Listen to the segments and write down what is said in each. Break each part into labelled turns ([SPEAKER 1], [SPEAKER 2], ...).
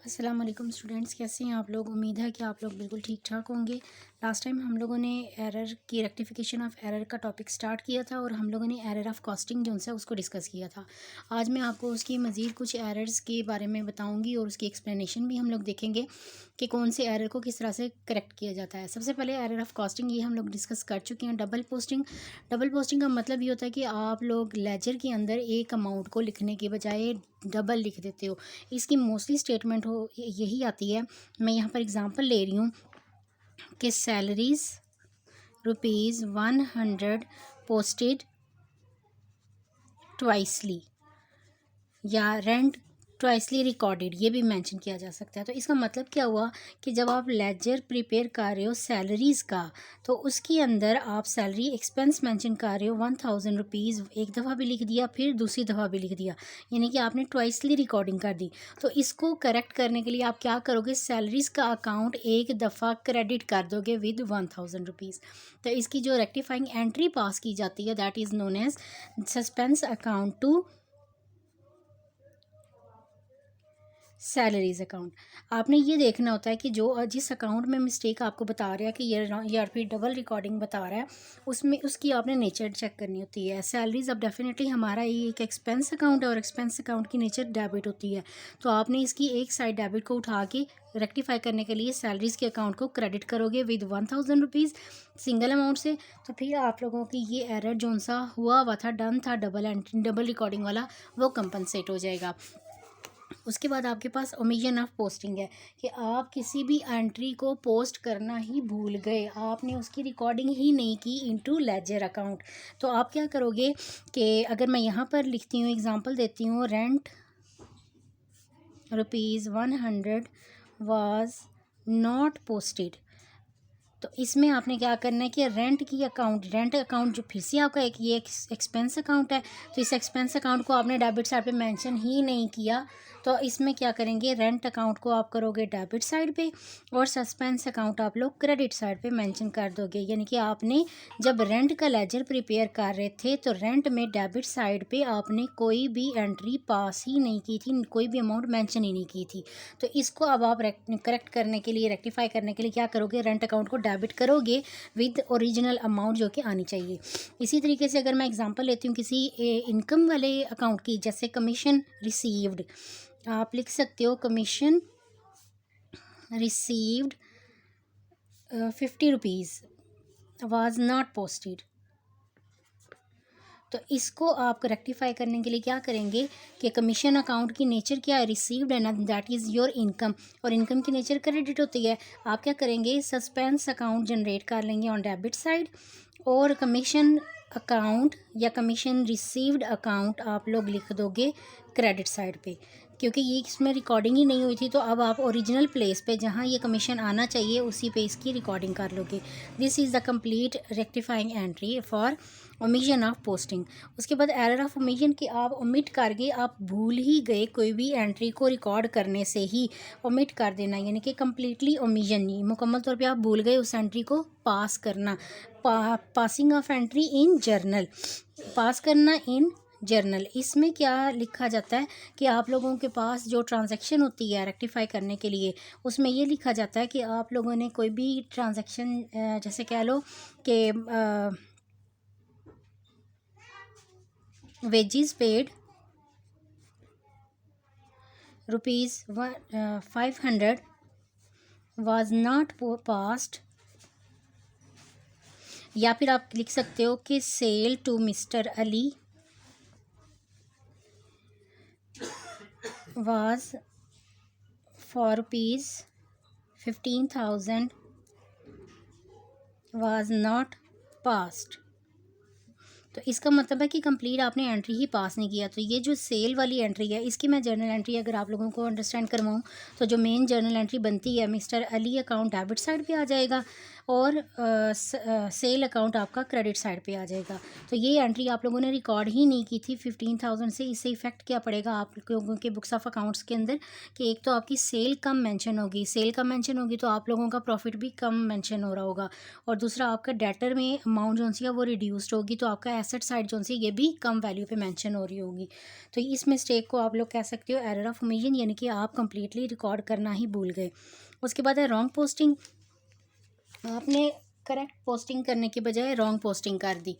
[SPEAKER 1] अस्सलाम वालेकुम स्टूडेंट्स, कैसे हैं आप लोग। उम्मीद है कि आप लोग बिल्कुल ठीक ठाक होंगे। लास्ट टाइम हम लोगों ने एरर की रेक्टिफिकेशन ऑफ एरर का टॉपिक स्टार्ट किया था और हम लोगों ने एरर ऑफ कॉस्टिंग जो है उसको डिस्कस किया था। आज मैं आपको उसकी मज़ीद कुछ एरर्स के बारे में बताऊंगी और उसकी एक्सप्लेनेशन भी हम लोग देखेंगे कि कौन से एरर को किस तरह से करेक्ट किया जाता है। सबसे पहले एरर ऑफ कॉस्टिंग ये हम लोग डिस्कस कर चुके हैं। डबल पोस्टिंग का मतलब ये होता है कि आप लोग लेजर के अंदर एक अमाउंट को लिखने के बजाय डबल लिख देते हो। इसकी मोस्टली स्टेटमेंट हो यही आती है। मैं यहाँ पर एग्जांपल ले रही हूँ कि सैलरीज ₹100 पोस्टेड ट्वाइसली या रेंट ट्वाइसली रिकॉर्डेड, ये भी मेंशन किया जा सकता है। तो इसका मतलब क्या हुआ कि जब आप लेजर प्रिपेयर कर रहे हो सैलरीज़ का, तो उसके अंदर आप सैलरी एक्सपेंस मेंशन कर रहे हो 1000 रुपीज़, एक दफ़ा भी लिख दिया फिर दूसरी दफ़ा भी लिख दिया, यानी कि आपने ट्वाइसली रिकॉर्डिंग कर दी। तो इसको करेक्ट करने के लिए आप क्या करोगे, सैलरीज़ का अकाउंट एक दफ़ा क्रेडिट कर दोगे विद 1000 रुपीज़। तो इसकी जो रेक्टिफाइंग एंट्री पास की जाती है that is known as suspense account to salaries account. आपने ये देखना होता है कि जो जिस अकाउंट में मिस्टेक आपको बता रहा है कि ये या फिर डबल रिकॉर्डिंग बता रहा है, उसमें उसकी आपने नेचर चेक करनी होती है। सैलरीज अब डेफिनेटली हमारा ये एक एक्सपेंस अकाउंट है और एक्सपेंस अकाउंट की नेचर डेबिट होती है। तो आपने इसकी एक साइड डेबिट को उठा के रेक्टिफाई करने के लिए सैलरीज के अकाउंट को क्रेडिट करोगे विद 1000 रुपीज़ सिंगल अमाउंट से। तो फिर आप लोगों की ये एरर जो सा हुआ था डन था डबल रिकॉर्डिंग वाला, वो कंपनसेट हो जाएगा। उसके बाद आपके पास ओमिशन ऑफ पोस्टिंग है कि आप किसी भी एंट्री को पोस्ट करना ही भूल गए, आपने उसकी रिकॉर्डिंग ही नहीं की इनटू लेजर अकाउंट। तो आप क्या करोगे कि अगर मैं यहाँ पर लिखती हूँ, एग्जांपल देती हूँ, रेंट ₹100 वाज नॉट पोस्टेड। तो इसमें आपने क्या करना है कि रेंट अकाउंट जो फिर से आपका एक ये एक्सपेंस अकाउंट है, तो इस एक्सपेंस अकाउंट को आपने डेबिट साइड पे मेंशन ही नहीं किया। तो इसमें क्या करेंगे, रेंट अकाउंट को आप करोगे डेबिट साइड पे और सस्पेंस अकाउंट आप लोग क्रेडिट साइड पे मेंशन कर दोगे। यानी कि आपने जब रेंट का लेजर प्रिपेयर कर रहे थे तो रेंट में डेबिट साइड पे आपने कोई भी एंट्री पास ही नहीं की थी, कोई भी अमाउंट मेंशन ही नहीं की थी। तो इसको अब आप करेक्ट करने के लिए, रेक्टिफाई करने के लिए क्या करोगे, रेंट अकाउंट को डेबिट करोगे विद ओरिजिनल अमाउंट जो कि आनी चाहिए। इसी तरीके से अगर मैं एग्जांपल लेती हूँ किसी इनकम वाले अकाउंट की, जैसे कमीशन रिसीव्ड, आप लिख सकते हो commission received 50 rupees was not posted. तो इसको आप रेक्टिफाई करने के लिए क्या करेंगे कि कमीशन अकाउंट की नेचर क्या है, रिसीव्ड है ना, दैट इज़ योर इनकम, और इनकम की नेचर क्रेडिट होती है। आप क्या करेंगे, सस्पेंस अकाउंट जनरेट कर लेंगे ऑन डेबिट साइड और कमीशन अकाउंट या कमीशन रिसीव्ड अकाउंट आप लोग लिख दोगे क्रेडिट साइड पे, क्योंकि ये इसमें रिकॉर्डिंग ही नहीं हुई थी। तो अब आप ओरिजिनल प्लेस पे जहाँ ये कमीशन आना चाहिए उसी पे इसकी रिकॉर्डिंग कर लोगे। This is the complete rectifying entry for omission of posting. उसके बाद एरर ऑफ ओमिशन की आप ओमिट कर गए, आप भूल ही गए कोई भी एंट्री को रिकॉर्ड करने से ही ओमिट कर देना, यानी कि कम्प्लीटली ओमिशन नहीं, मुकम्मल तौर पे आप भूल गए उस एंट्री को पास करना। Passing of entry in journal, pass करना इन जर्नल। इसमें क्या लिखा जाता है कि आप लोगों के पास जो ट्रांजैक्शन होती है रेक्टिफाई करने के लिए, उसमें ये लिखा जाता है कि आप लोगों ने कोई भी ट्रांजैक्शन, जैसे कह लो कि wages paid ₹500 was not passed, या फिर आप लिख सकते हो कि sale to mister Ali was for ₹15,000 was not passed। तो इसका मतलब है कि कंप्लीट आपने एंट्री ही पास नहीं किया। तो ये जो सेल वाली एंट्री है, इसकी मैं जर्नल एंट्री अगर आप लोगों को अंडरस्टैंड करवाऊँ, तो जो मेन जर्नल एंट्री बनती है, mister Ali account debit side पे आ जाएगा और सेल अकाउंट आपका क्रेडिट साइड पे आ जाएगा। तो ये एंट्री आप लोगों ने रिकॉर्ड ही नहीं की थी 15,000 से। इससे इफेक्ट क्या पड़ेगा आप लोगों के बुक्स ऑफ अकाउंट्स के अंदर कि एक तो आपकी सेल कम मेंशन होगी, सेल कम मेंशन होगी तो आप लोगों का प्रॉफिट भी कम मेंशन हो रहा होगा, और दूसरा आपका डेटर में अमाउंट जो सी है वो रिड्यूस्ड होगी, तो आपका एसेट साइड जो सी ये भी कम वैल्यू पे मेंशन हो रही होगी। तो इस मिस्टेक को आप लोग कह सकते हो एरर ऑफ ओमिशन, यानी कि आप कंप्लीटली रिकॉर्ड करना ही भूल गए। उसके बाद है रॉन्ग पोस्टिंग। आपने करेक्ट पोस्टिंग करने के बजाय रॉन्ग पोस्टिंग कर दी।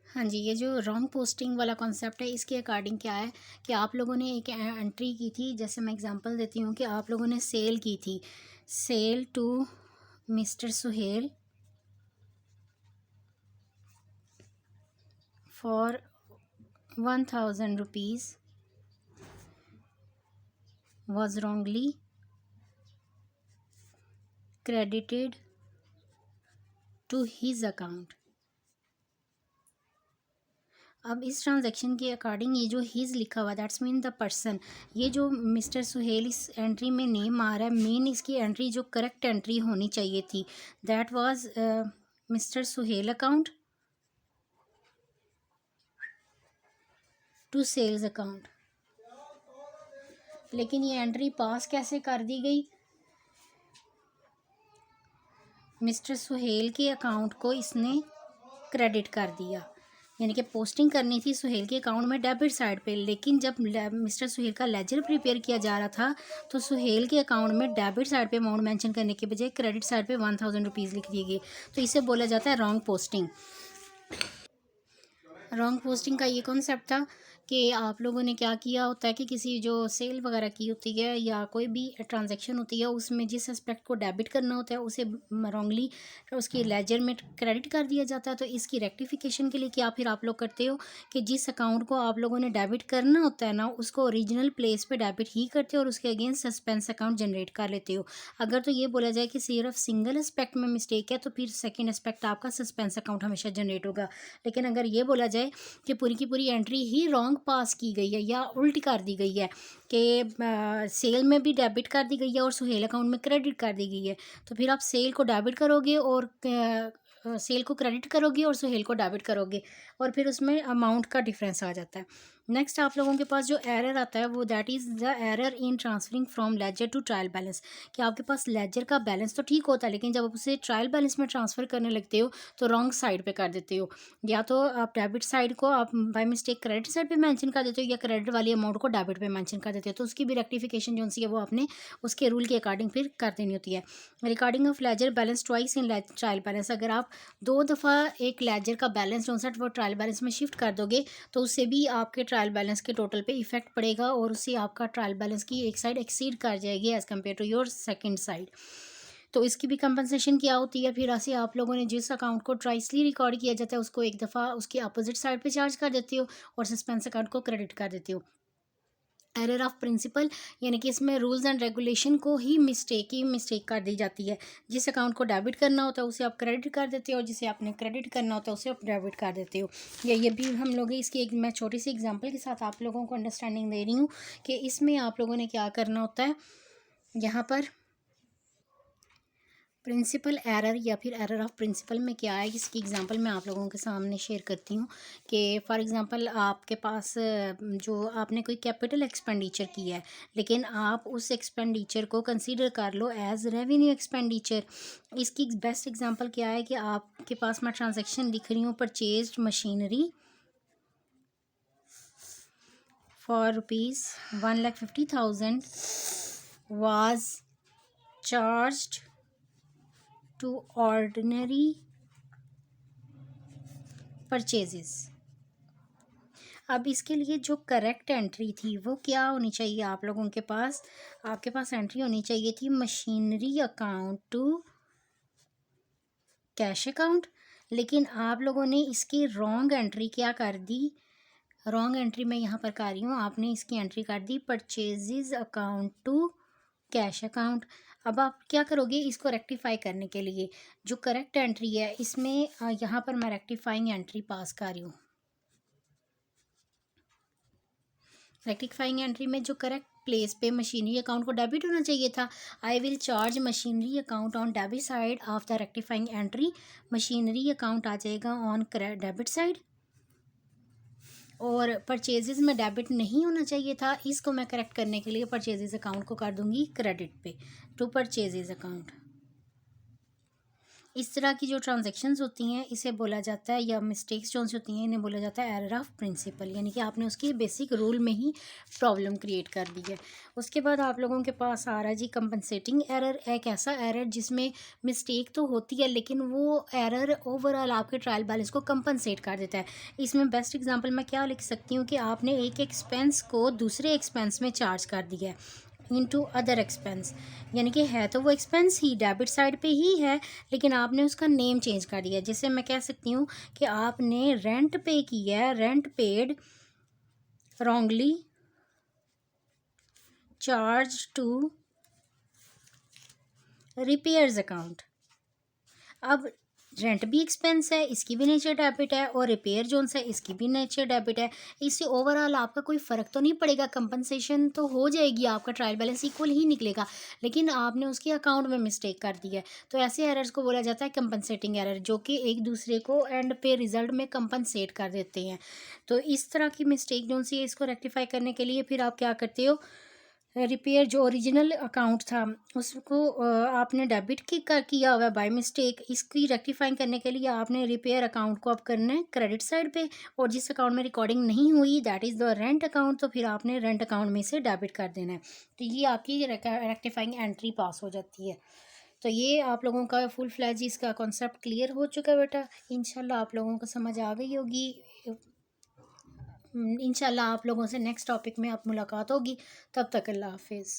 [SPEAKER 1] हाँ जी, ये जो रॉन्ग पोस्टिंग वाला कॉन्सेप्ट है इसके अकॉर्डिंग क्या है कि आप लोगों ने एक एंट्री की थी, जैसे मैं एग्जांपल देती हूँ कि आप लोगों ने सेल की थी, sale to mister Suhail for 1,000 rupees was wrongly credited to his account। अब इस ट्रांजैक्शन के अकॉर्डिंग ये जो हीज़ लिखा हुआ दैट्स मीन द पर्सन, ये जो मिस्टर सुहेल इस एंट्री में नेम आ रहा है, मेन इसकी एंट्री जो करेक्ट एंट्री होनी चाहिए थी that was mister Suhail account to sales account. लेकिन ये एंट्री पास कैसे कर दी गई, मिस्टर सुहेल के अकाउंट को इसने क्रेडिट कर दिया, यानी कि पोस्टिंग करनी थी सुहेल के अकाउंट में डेबिट साइड पे, लेकिन जब मिस्टर सुहेल का लेजर प्रिपेयर किया जा रहा था तो सुहेल के अकाउंट में डेबिट साइड पे अमाउंट मेंशन करने के बजाय क्रेडिट साइड पे 1,000 रुपीज़ लिख दिए गए। तो इसे बोला जाता है रॉन्ग पोस्टिंग। रॉन्ग पोस्टिंग का ये कॉन्सेप्ट था कि आप लोगों ने क्या किया होता है कि किसी जो सेल वगैरह की होती है या कोई भी ट्रांजैक्शन होती है उसमें जिस एस्पेक्ट को डेबिट करना होता है उसे रॉन्गली उसकी लेजर में क्रेडिट कर दिया जाता है। तो इसकी रेक्टिफिकेशन के लिए क्या फिर आप लोग करते हो कि जिस अकाउंट को आप लोगों ने डेबिट करना होता है ना उसको ओरिजिनल प्लेस पे डेबिट ही करते हो और उसके अगेंस्ट सस्पेंस अकाउंट जनरेट कर लेते हो। अगर तो ये बोला जाए कि सिर्फ सिंगल एस्पेक्ट में मिस्टेक है तो फिर सेकेंड एस्पेक्ट आपका सस्पेंस अकाउंट हमेशा जनरेट होगा। लेकिन अगर ये बोला जाए कि पूरी की पूरी एंट्री ही रॉन्ग पास की गई है या उल्टी कर दी गई है कि सेल में भी डेबिट कर दी गई है और सुहेल अकाउंट में क्रेडिट कर दी गई है, तो फिर आप सेल को डेबिट करोगे और सेल को क्रेडिट करोगे और सुहेल को डेबिट करोगे और फिर उसमें अमाउंट का डिफरेंस आ जाता है। नेक्स्ट आप लोगों के पास जो एरर आता है वो that is the error in transferring from ledger to trial balance, कि आपके पास लेजर का बैलेंस तो ठीक होता है लेकिन जब आप उसे ट्रायल बैलेंस में ट्रांसफ़र करने लगते हो तो रॉन्ग साइड पे कर देते हो, या तो आप डेबिट साइड को आप बाय मिस्टेक क्रेडिट साइड पे मेंशन कर देते हो या क्रेडिट वाली अमाउंट को डेबिट पे मेंशन कर देते हो। तो उसकी भी रेक्टिफिकेशन जो सी है वो आपने उसके रूल के अकॉर्डिंग फिर कर देनी होती है। Recording of ledger balance twice in trial balance, अगर आप 2 दफ़ा एक लेजर का बैलेंस जो सा वो ट्रायल बैलेंस में शिफ्ट कर दोगे तो उससे भी आपके ट्रायल बैलेंस के टोटल पे इफेक्ट पड़ेगा और उससे आपका ट्रायल बैलेंस की एक साइड एक्सीड कर जाएगी as compare to your second side. तो इसकी भी कंपनसेशन क्या होती है, फिर ऐसे आप लोगों ने जिस अकाउंट को ट्राइसली रिकॉर्ड किया जाता है उसको एक दफ़ा उसके अपोजिट साइड पे चार्ज कर देते हो और सस्पेंस अकाउंट को क्रेडिट कर देते हो। एरर ऑफ प्रिंसिपल, यानी कि इसमें रूल्स एंड रेगुलेशन को ही मिस्टेक कर दी जाती है। जिस अकाउंट को डेबिट करना होता है उसे आप क्रेडिट कर देते हो और जिसे आपने क्रेडिट करना होता है उसे आप डेबिट कर देते हो। ये भी हम लोग इसकी एक मैं छोटी सी एग्जांपल के साथ आप लोगों को अंडरस्टैंडिंग दे रही हूँ कि इसमें आप लोगों ने क्या करना होता है। यहाँ पर प्रिंसिपल एरर या फिर एरर ऑफ प्रिंसिपल में क्या है इसकी एग्जांपल मैं आप लोगों के सामने शेयर करती हूँ कि फॉर एग्जांपल आपके पास जो आपने कोई कैपिटल एक्सपेंडिचर किया है लेकिन आप उस एक्सपेंडिचर को कंसीडर कर लो एज रेवेन्यू एक्सपेंडिचर। इसकी बेस्ट एग्जांपल क्या है कि आपके पास मैं ट्रांजेक्शन लिख रही हूँ purchase machinery for ₹1,50,000 was charged to ordinary purchases. अब इसके लिए जो करेक्ट एंट्री थी वो क्या होनी चाहिए आप लोगों के पास, आपके पास एंट्री होनी चाहिए थी machinery account to cash account, लेकिन आप लोगों ने इसकी रॉन्ग एंट्री क्या कर दी, रॉन्ग एंट्री मैं यहाँ पर कर रही हूँ, आपने इसकी एंट्री कर दी purchases account to cash account. अब आप क्या करोगे इसको रेक्टिफाई करने के लिए जो करेक्ट एंट्री है इसमें यहाँ पर मैं रेक्टिफाइंग एंट्री पास कर रही हूँ। रेक्टिफाइंग एंट्री में जो करेक्ट प्लेस पे मशीनरी अकाउंट को डेबिट होना चाहिए था, I will charge machinery account on debit side of the rectifying entry, machinery account आ जाएगा ऑन डेबिट साइड। और परचेजेस में डेबिट नहीं होना चाहिए था, इसको मैं करेक्ट करने के लिए परचेजेस अकाउंट को कर दूंगी क्रेडिट पे टू परचेजेस अकाउंट। इस तरह की जो ट्रांजैक्शंस होती हैं इसे बोला जाता है, या मिस्टेक्स जो होती हैं इन्हें बोला जाता है एरर ऑफ प्रिंसिपल, यानी कि आपने उसकी बेसिक रूल में ही प्रॉब्लम क्रिएट कर दी है। उसके बाद आप लोगों के पास आ रहा है जी कंपनसेटिंग एरर, एक ऐसा एरर जिसमें मिस्टेक तो होती है लेकिन वो एरर ओवरऑल आपके ट्रायल बैलेंस को कंपनसेट कर देता है। इसमें बेस्ट एग्जांपल मैं क्या लिख सकती हूँ कि आपने एक एक्सपेंस को दूसरे एक्सपेंस में चार्ज कर दिया है इनटू अदर एक्सपेंस, यानी कि है तो वो एक्सपेंस ही डेबिट साइड पे ही है लेकिन आपने उसका नेम चेंज कर दिया। जैसे मैं कह सकती हूँ कि आपने रेंट पे किया है, rent paid wrongly charge to repairs account. अब रेंट भी एक्सपेंस है, इसकी भी नेचर डेबिट है, और रिपेयर जोन्स है इसकी भी नेचर डेबिट है। इससे ओवरऑल आपका कोई फ़र्क तो नहीं पड़ेगा, कंपनसेशन तो हो जाएगी, आपका ट्रायल बैलेंस इक्वल ही निकलेगा, लेकिन आपने उसके अकाउंट में मिस्टेक कर दी है। तो ऐसे एरर्स को बोला जाता है कंपनसेटिंग एरर, जो कि एक दूसरे को एंड पे रिजल्ट में कंपनसेट कर देते हैं। तो इस तरह की मिस्टेक जो सी है इसको रेक्टिफाई करने के लिए फिर आप क्या करते हो, रिपेयर जो ओरिजिनल अकाउंट था उसको आपने डेबिट किया हुआ है बाय मिस्टेक, इसकी रेक्टिफाइंग करने के लिए आपने रिपेयर अकाउंट को अब करना है क्रेडिट साइड पे, और जिस अकाउंट में रिकॉर्डिंग नहीं हुई that is the rent account, तो फिर आपने रेंट अकाउंट में से डेबिट कर देना है। तो ये आपकी रेक्टिफाइंग एंट्री पास हो जाती है। तो ये आप लोगों का फुल फ्लैज इसका कॉन्सेप्ट क्लियर हो चुका है बेटा, इंशाल्लाह आप लोगों को समझ आ गई होगी। इंशाल्लाह आप लोगों से नेक्स्ट टॉपिक में अब मुलाकात होगी, तब तक अल्लाह हाफिज़।